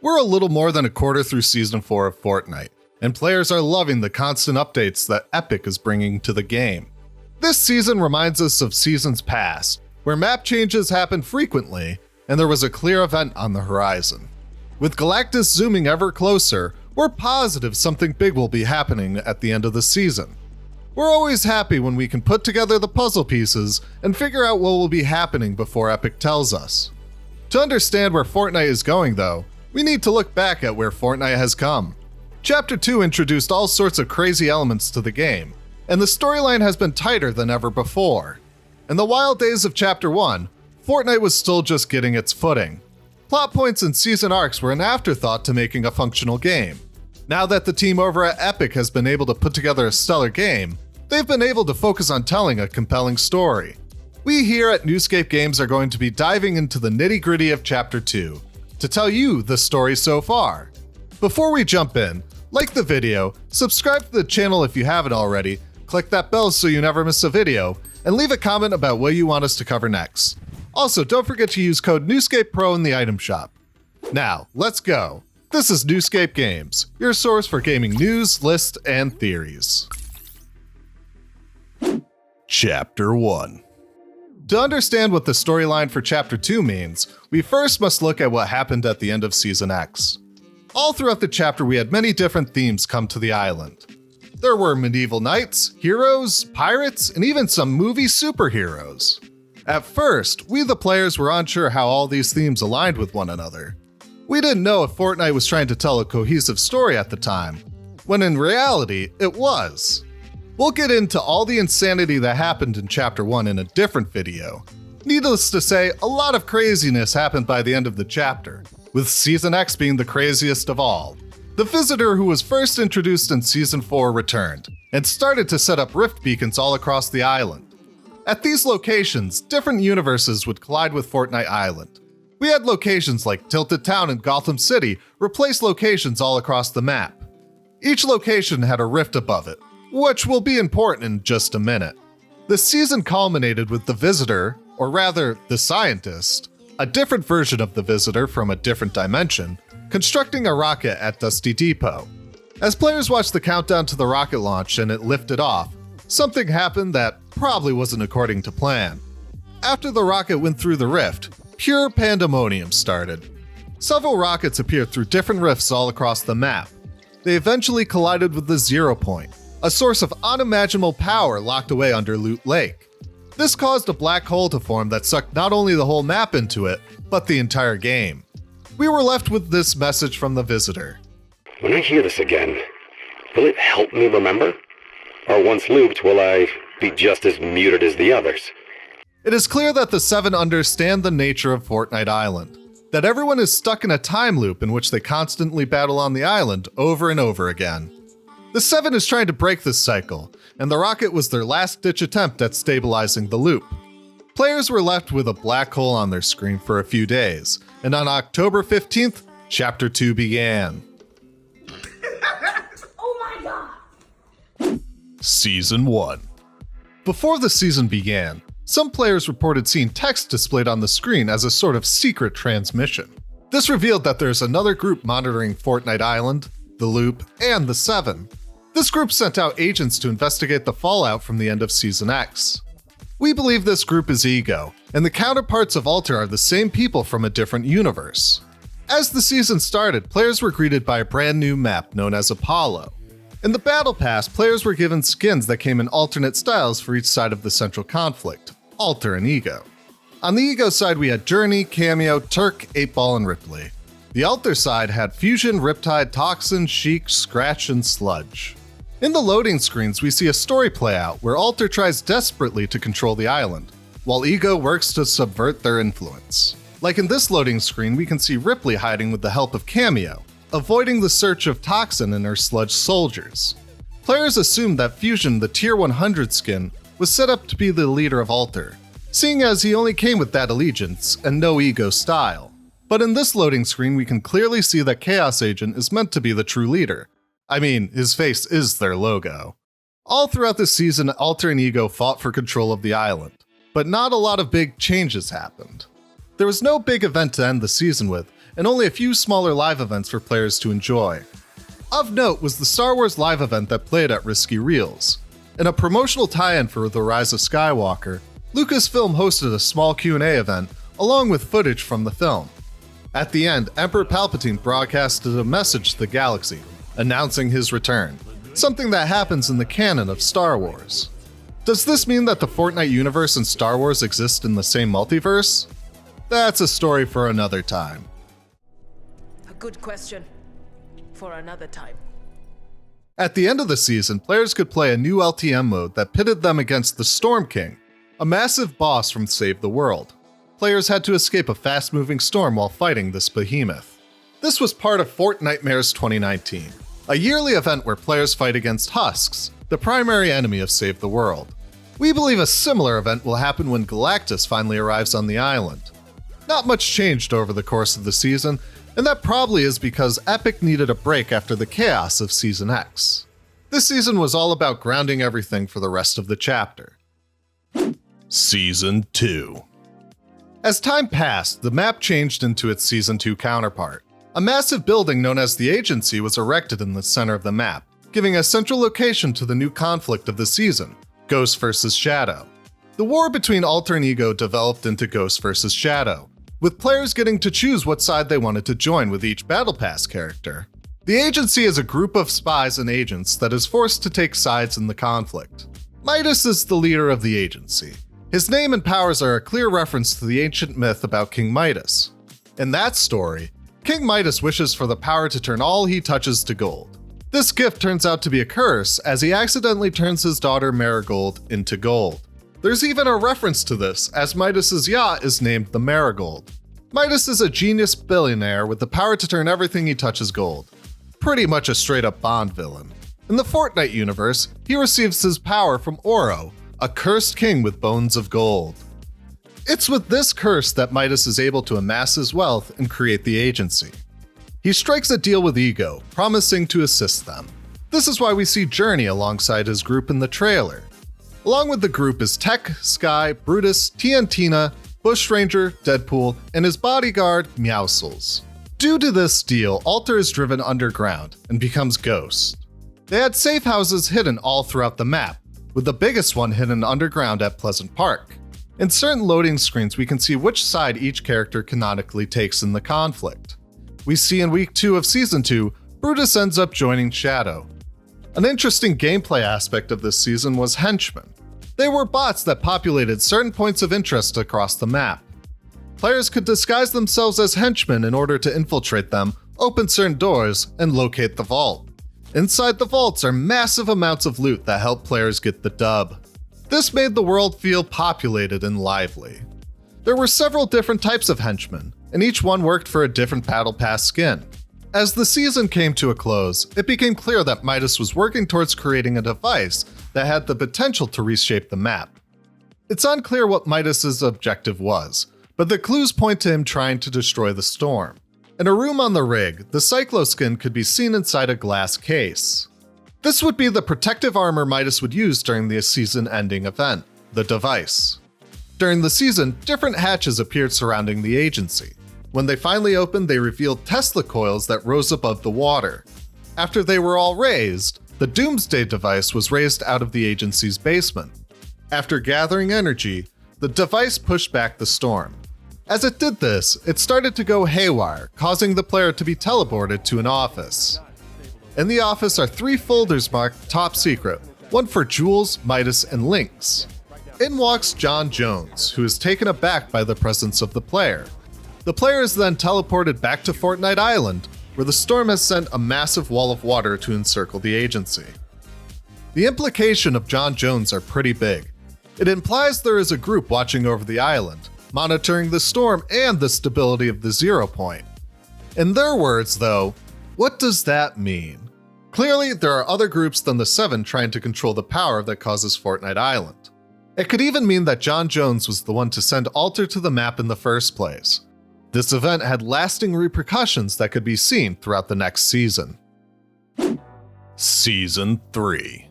We're a little more than a quarter through Season 4 of Fortnite, and players are loving the constant updates that Epic is bringing to the game. This season reminds us of seasons past, where map changes happened frequently, and there was a clear event on the horizon. With Galactus zooming ever closer, we're positive something big will be happening at the end of the season. We're always happy when we can put together the puzzle pieces and figure out what will be happening before Epic tells us. To understand where Fortnite is going though, we need to look back at where Fortnite has come. Chapter 2 introduced all sorts of crazy elements to the game, and the storyline has been tighter than ever before. In the wild days of Chapter 1, Fortnite was still just getting its footing. Plot points and season arcs were an afterthought to making a functional game. Now that the team over at Epic has been able to put together a stellar game, they've been able to focus on telling a compelling story. We here at NewScapeGames are going to be diving into the nitty-gritty of Chapter 2 to tell you the story so far. Before we jump in, like the video, subscribe to the channel if you haven't already, click that bell so you never miss a video, and leave a comment about what you want us to cover next. Also, don't forget to use code NewScapePro in the item shop. Now, let's go. This is NewScapeGames, your source for gaming news, lists, and theories. Chapter 1. To understand what the storyline for Chapter 2 means, we first must look at what happened at the end of Season X. All throughout the chapter we had many different themes come to the island. There were medieval knights, heroes, pirates, and even some movie superheroes. At first, we the players were unsure how all these themes aligned with one another. We didn't know if Fortnite was trying to tell a cohesive story at the time, when in reality, it was. We'll get into all the insanity that happened in Chapter 1 in a different video. Needless to say, a lot of craziness happened by the end of the chapter, with Season X being the craziest of all. The visitor who was first introduced in Season 4 returned, and started to set up rift beacons all across the island. At these locations, different universes would collide with Fortnite Island. We had locations like Tilted Town and Gotham City replace locations all across the map. Each location had a rift above it, which will be important in just a minute. The season culminated with the visitor, or rather, the scientist, a different version of the visitor from a different dimension, constructing a rocket at Dusty Depot. As players watched the countdown to the rocket launch and it lifted off, something happened that probably wasn't according to plan. After the rocket went through the rift, pure pandemonium started. Several rockets appeared through different rifts all across the map. They eventually collided with the Zero Point, a source of unimaginable power locked away under Loot Lake. This caused a black hole to form that sucked not only the whole map into it, but the entire game. We were left with this message from the visitor. When I hear this again, will it help me remember? Or once looped, will I be just as muted as the others? It is clear that the Seven understand the nature of Fortnite Island, that everyone is stuck in a time loop in which they constantly battle on the island over and over again. The Seven is trying to break this cycle, and the rocket was their last-ditch attempt at stabilizing the loop. Players were left with a black hole on their screen for a few days, and on October 15th, Chapter 2 began. Oh my god! Season 1. Before the season began, some players reported seeing text displayed on the screen as a sort of secret transmission. This revealed that there's another group monitoring Fortnite Island, the Loop, and the Seven. This group sent out agents to investigate the fallout from the end of Season X. We believe this group is Ego, and the counterparts of Alter are the same people from a different universe. As the season started, players were greeted by a brand new map known as Apollo. In the Battle Pass, players were given skins that came in alternate styles for each side of the central conflict, Alter and Ego. On the Ego side we had Journey, Cameo, Turk, 8-Ball, and Ripley. The Alter side had Fusion, Riptide, Toxin, Sheik, Scratch, and Sludge. In the loading screens we see a story play out where Alter tries desperately to control the island, while Ego works to subvert their influence. Like in this loading screen we can see Ripley hiding with the help of Cameo, avoiding the search of Toxin and her Sludge soldiers. Players assumed that Fusion, the Tier 100 skin, was set up to be the leader of Alter, seeing as he only came with that allegiance and no Ego style. But in this loading screen we can clearly see that Chaos Agent is meant to be the true leader. I mean, his face is their logo. All throughout this season, Alter and Ego fought for control of the island, but not a lot of big changes happened. There was no big event to end the season with, and only a few smaller live events for players to enjoy. Of note was the Star Wars live event that played at Risky Reels. In a promotional tie-in for The Rise of Skywalker, Lucasfilm hosted a small Q&A event along with footage from the film. At the end, Emperor Palpatine broadcasted a message to the galaxy, announcing his return, something that happens in the canon of Star Wars. Does this mean that the Fortnite universe and Star Wars exist in the same multiverse? That's a story for another time. A good question. For another time. At the end of the season, players could play a new LTM mode that pitted them against the Storm King, a massive boss from Save the World. Players had to escape a fast-moving storm while fighting this behemoth. This was part of Fortnitemares 2019, a yearly event where players fight against Husks, the primary enemy of Save the World. We believe a similar event will happen when Galactus finally arrives on the island. Not much changed over the course of the season, and that probably is because Epic needed a break after the chaos of Season X. This season was all about grounding everything for the rest of the chapter. Season 2. As time passed, the map changed into its Season 2 counterpart. A massive building known as the Agency was erected in the center of the map, giving a central location to the new conflict of the season, Ghost vs. Shadow. The war between Alter and Ego developed into Ghost vs. Shadow, with players getting to choose what side they wanted to join with each Battle Pass character. The Agency is a group of spies and agents that is forced to take sides in the conflict. Midas is the leader of the Agency. His name and powers are a clear reference to the ancient myth about King Midas. In that story, King Midas wishes for the power to turn all he touches to gold. This gift turns out to be a curse as he accidentally turns his daughter Marigold into gold. There's even a reference to this, as Midas's yacht is named the Marigold. Midas is a genius billionaire with the power to turn everything he touches gold. Pretty much a straight-up Bond villain. In the Fortnite universe, he receives his power from Oro, a cursed king with bones of gold. It's with this curse that Midas is able to amass his wealth and create the Agency. He strikes a deal with Ego, promising to assist them. This is why we see Journey alongside his group in the trailer. Along with the group is Tech, Sky, Brutus, Tiantina, Bushranger, Deadpool, and his bodyguard, Meowscles. Due to this deal, Alter is driven underground and becomes Ghost. They had safe houses hidden all throughout the map, with the biggest one hidden underground at Pleasant Park. In certain loading screens, we can see which side each character canonically takes in the conflict. We see in Week 2 of Season 2, Brutus ends up joining Shadow. An interesting gameplay aspect of this season was henchmen. They were bots that populated certain points of interest across the map. Players could disguise themselves as henchmen in order to infiltrate them, open certain doors, and locate the vault. Inside the vaults are massive amounts of loot that help players get the dub. This made the world feel populated and lively. There were several different types of henchmen, and each one worked for a different Battle Pass skin. As the season came to a close, it became clear that Midas was working towards creating a device that had the potential to reshape the map. It's unclear what Midas's objective was, but the clues point to him trying to destroy the storm. In a room on the rig, the Cycloskin could be seen inside a glass case. This would be the protective armor Midas would use during the season-ending event, the device. During the season, different hatches appeared surrounding the Agency. When they finally opened, they revealed Tesla coils that rose above the water. After they were all raised, the Doomsday device was raised out of the Agency's basement. After gathering energy, the device pushed back the storm. As it did this, it started to go haywire, causing the player to be teleported to an office. In the office are 3 folders marked Top Secret, one for Jules, Midas, and Lynx. In walks John Jones, who is taken aback by the presence of the player. The player is then teleported back to Fortnite Island, where the storm has sent a massive wall of water to encircle the Agency. The implications of John Jones are pretty big. It implies there is a group watching over the island, monitoring the storm and the stability of the 0 point. In their words, though, what does that mean? Clearly, there are other groups than the 7 trying to control the power that causes Fortnite Island. It could even mean that John Jones was the one to send Alter to the map in the first place. This event had lasting repercussions that could be seen throughout the next season. Season 3.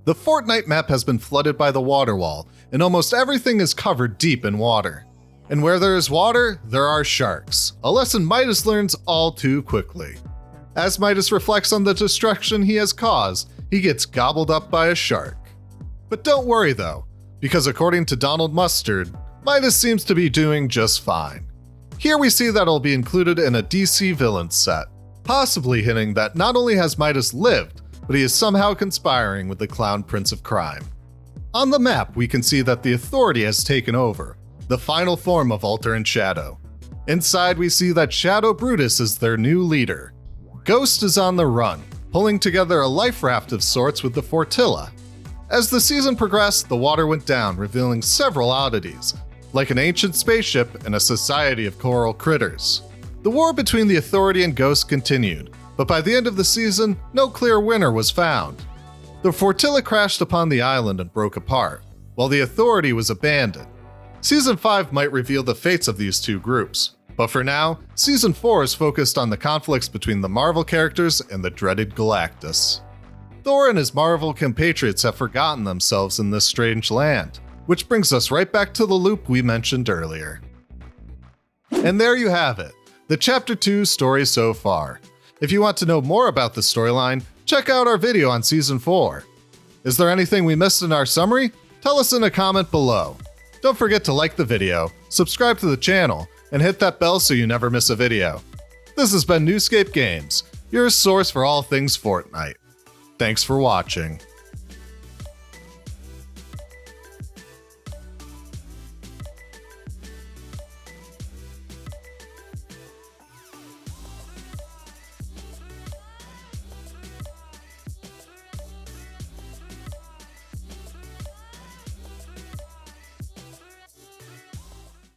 The Fortnite map has been flooded by the water wall, and almost everything is covered deep in water. And where there is water, there are sharks, a lesson Midas learns all too quickly. As Midas reflects on the destruction he has caused, he gets gobbled up by a shark. But don't worry though, because according to Donald Mustard, Midas seems to be doing just fine. Here we see that it'll be included in a DC Villains set, possibly hinting that not only has Midas lived, but he is somehow conspiring with the Clown Prince of Crime. On the map, we can see that the Authority has taken over, the final form of Alter and Shadow. Inside, we see that Shadow Brutus is their new leader. Ghost is on the run, pulling together a life raft of sorts with the Fortilla. As the season progressed, the water went down, revealing several oddities, like an ancient spaceship and a society of coral critters. The war between the Authority and Ghost continued, but by the end of the season, no clear winner was found. The Fortilla crashed upon the island and broke apart, while the Authority was abandoned. Season 5 might reveal the fates of these two groups, but for now, Season 4 is focused on the conflicts between the Marvel characters and the dreaded Galactus. Thor and his Marvel compatriots have forgotten themselves in this strange land, which brings us right back to the loop we mentioned earlier. And there you have it, the Chapter 2 story so far. If you want to know more about the storyline, check out our video on Season 4. Is there anything we missed in our summary? Tell us in a comment below. Don't forget to like the video, subscribe to the channel, and hit that bell so you never miss a video. This has been NewScapeGames, your source for all things Fortnite. Thanks for watching.